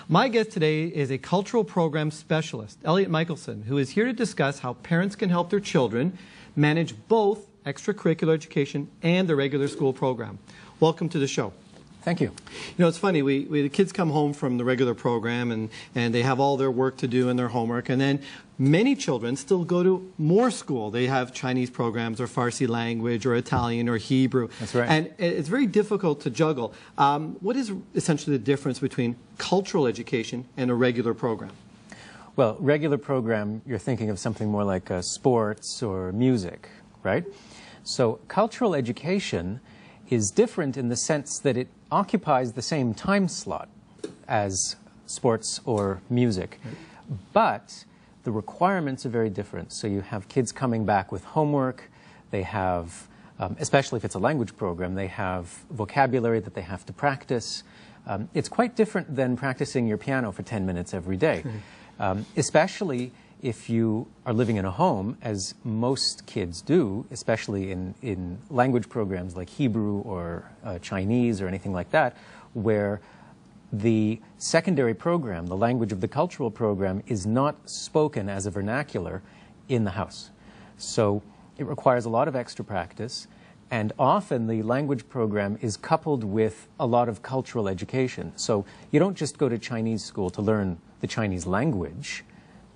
My guest today is a cultural program specialist, Elliot Michelson, who is here to discuss how parents can help their children manage both extracurricular education and the regular school program. Welcome to the show. Thank you. You know, it's funny, the kids come home from the regular program and they have all their work to do and their homework, and then many children still go to more school. They have Chinese programs or Farsi language or Italian or Hebrew. That's right. And it's very difficult to juggle. What is essentially the difference between cultural education and a regular program? Well, regular program, you're thinking of something more like sports or music, right? So cultural education is different in the sense that it occupies the same time slot as sports or music, but the requirements are very different. So you have kids coming back with homework, they have, especially if it's a language program, they have vocabulary that they have to practice. It's quite different than practicing your piano for 10 minutes every day, especially if you are living in a home, as most kids do, especially in language programs like Hebrew or Chinese or anything like that, where the secondary program, the language of the cultural program, is not spoken as a vernacular in the house. So it requires a lot of extra practice, and often the language program is coupled with a lot of cultural education. So you don't just go to Chinese school to learn the Chinese language.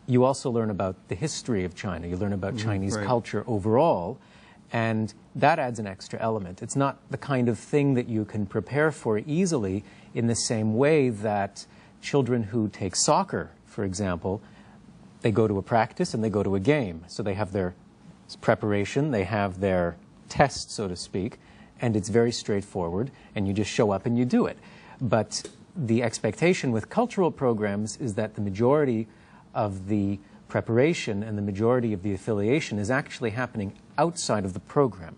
You also learn about the history of China. You learn about Chinese culture overall, and that adds an extra element. It's not the kind of thing that you can prepare for easily in the same way that children who take soccer, for example, they go to a practice and they go to a game. So they have their preparation, they have their test, so to speak, and it's very straightforward, and you just show up and you do it. But the expectation with cultural programs is that the majority of the preparation and the majority of the affiliation is actually happening outside of the program.